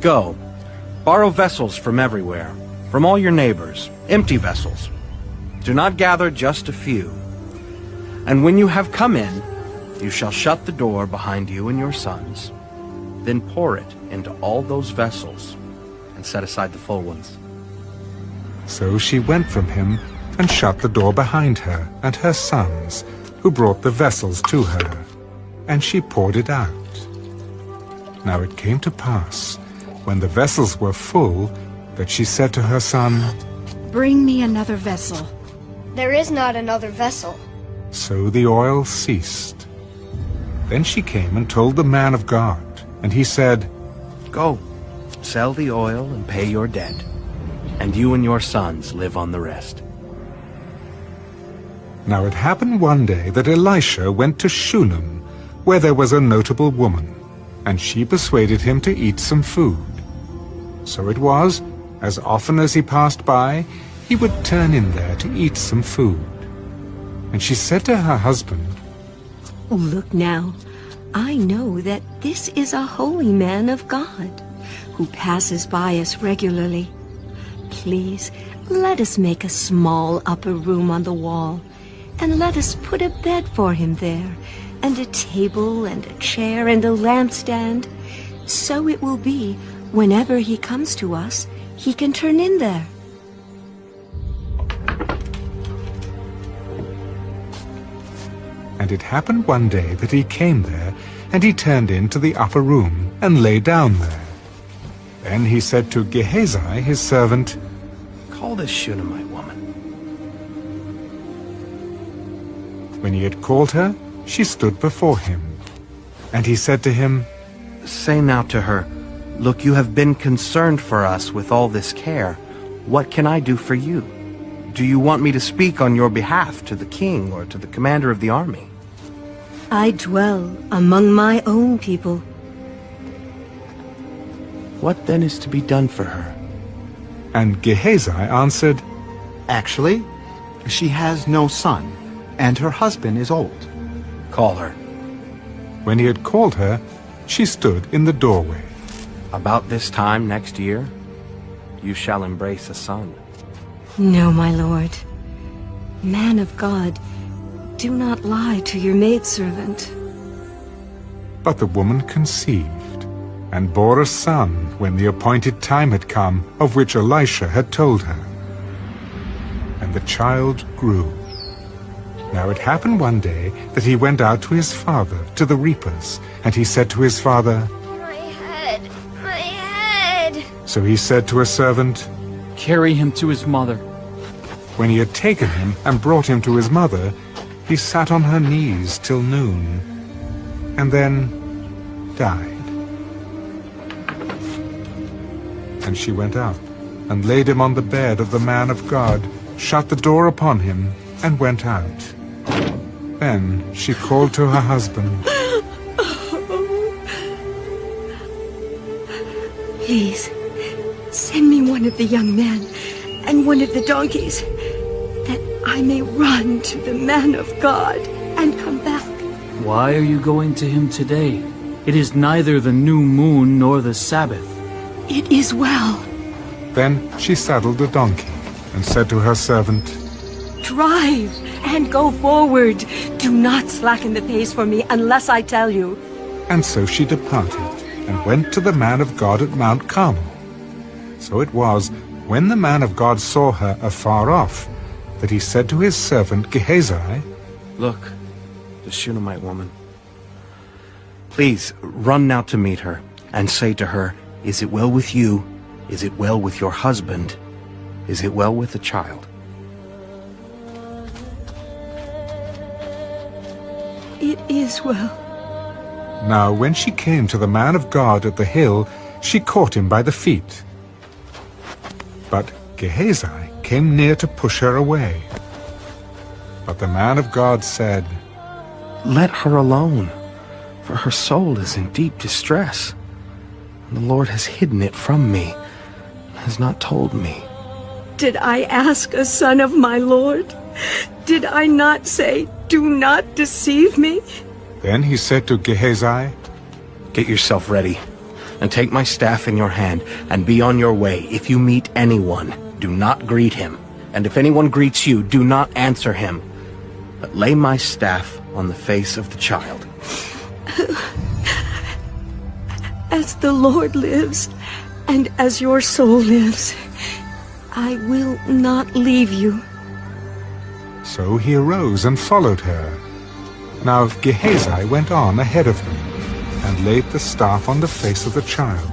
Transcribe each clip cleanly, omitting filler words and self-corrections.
Go, borrow vessels from everywhere, from all your neighbors, empty vessels. Do not gather just a few. And when you have come in, you shall shut the door behind you and your sons. Then pour it into all those vessels, and set aside the full ones. So she went from him, and shut the door behind her and her sons, who brought the vessels to her, and she poured it out. Now it came to pass, when the vessels were full, that she said to her son, Bring me another vessel. There is not another vessel. So the oil ceased. Then she came and told the man of God, and he said, Go, sell the oil and pay your debt, and you and your sons live on the rest. Now it happened one day that Elisha went to Shunem, where there was a notable woman, and she persuaded him to eat some food. So it was, as often as he passed by, he would turn in there to eat some food. And she said to her husband, Look now, I know that this is a holy man of God, who passes by us regularly. Please, let us make a small upper room on the wall, and let us put a bed for him there, and a table and a chair and a lampstand. So it will be, whenever he comes to us, he can turn in there. And it happened one day that he came there, and he turned into the upper room, and lay down there. Then he said to Gehazi, his servant, Call this Shunammite woman. When he had called her, she stood before him. And he said to him, Say now to her, Look, you have been concerned for us with all this care. What can I do for you? Do you want me to speak on your behalf to the king or to the commander of the army? I dwell among my own people. What then is to be done for her? And Gehazi answered, Actually, she has no son, and her husband is old. Call her. When he had called her, she stood in the doorway. About this time next year, you shall embrace a son. No, my lord. Man of God, do not lie to your maidservant. But the woman conceived, and bore a son when the appointed time had come, of which Elisha had told her. And the child grew. Now it happened one day that he went out to his father, to the reapers, and he said to his father, My head, my head. So he said to a servant, Carry him to his mother. When he had taken him and brought him to his mother, he sat on her knees till noon, and then died. And she went out, and laid him on the bed of the man of God, shut the door upon him, and went out. Then she called to her husband, Please, send me one of the young men and one of the donkeys, that I may run to the man of God and come back. Why are you going to him today? It is neither the new moon nor the Sabbath. It is well. Then she saddled a donkey, and said to her servant, Drive and go forward. Do not slacken the pace for me unless I tell you. And so she departed, and went to the man of God at Mount Carmel. So it was, when the man of God saw her afar off, that he said to his servant Gehazi, Look, the Shunammite woman. Please, run now to meet her, and say to her, Is it well with you? Is it well with your husband? Is it well with the child? It is well. Now when she came to the man of God at the hill, she caught him by the feet. But Gehazi came near to push her away. But the man of God said, Let her alone, for her soul is in deep distress. The Lord has hidden it from me, and has not told me. Did I ask a son of my Lord? Did I not say, Do not deceive me? Then he said to Gehazi, Get yourself ready. and take my staff in your hand, and be on your way. If you meet anyone, do not greet him. And if anyone greets you, do not answer him, but lay my staff on the face of the child. As the Lord lives, and as your soul lives, I will not leave you. So he arose and followed her. Now Gehazi went on ahead of them, and laid the staff on the face of the child.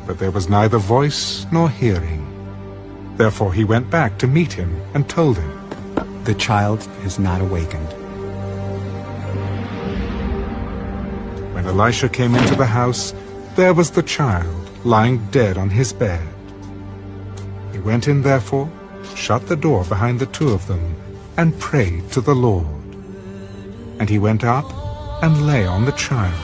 But there was neither voice nor hearing. Therefore he went back to meet him, and told him, The child is not awakened. When Elisha came into the house, there was the child, lying dead on his bed. He went in therefore, shut the door behind the two of them, and prayed to the Lord. And he went up and lay on the child,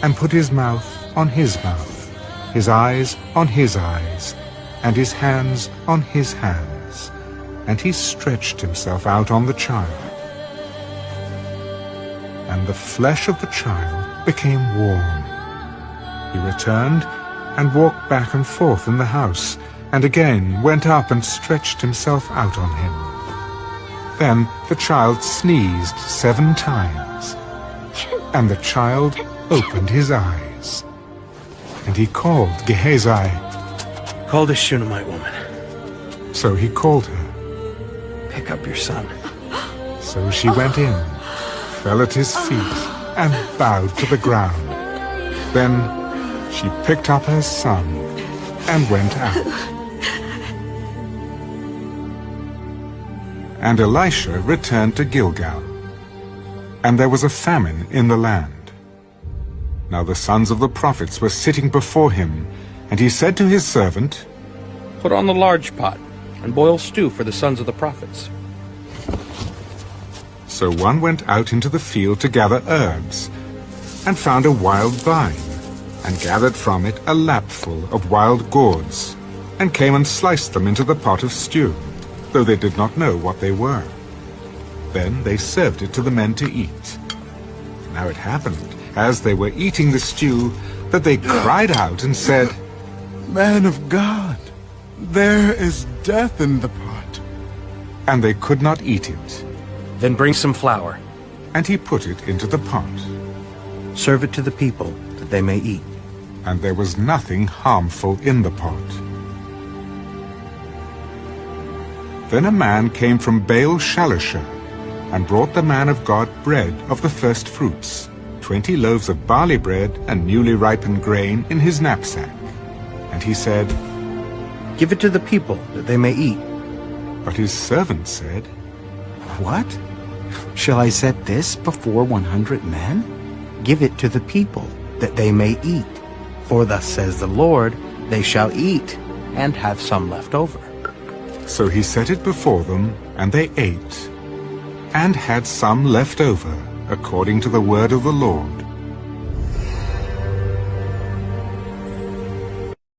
and put his mouth on his mouth, his eyes on his eyes, and his hands on his hands. And he stretched himself out on the child. And the flesh of the child became warm. He returned and walked back and forth in the house, and again went up and stretched himself out on him. Then the child sneezed 7 times, and the child opened his eyes. And he called Gehazi. Call the Shunammite woman. So he called her. Pick up your son. So she went in, fell at his feet, and bowed to the ground. Then she picked up her son and went out. And Elisha returned to Gilgal. And there was a famine in the land. Now the sons of the prophets were sitting before him, and he said to his servant, Put on the large pot, and boil stew for the sons of the prophets. So one went out into the field to gather herbs, and found a wild vine, and gathered from it a lapful of wild gourds, and came and sliced them into the pot of stew, though they did not know what they were. Then they served it to the men to eat. Now it happened, as they were eating the stew, that they cried out and said, Man of God, there is death in the pot. And they could not eat it. Then bring some flour. And he put it into the pot. Serve it to the people, that they may eat. And there was nothing harmful in the pot. Then a man came from Baal-Shalisha, and brought the man of God bread of the first fruits, 20 loaves of barley bread and newly ripened grain in his knapsack. And he said, Give it to the people, that they may eat. But his servant said, What? Shall I set this before 100 men? Give it to the people, that they may eat. For thus says the Lord, they shall eat, and have some left over. So he set it before them, and they ate, and had some left over, according to the word of the Lord.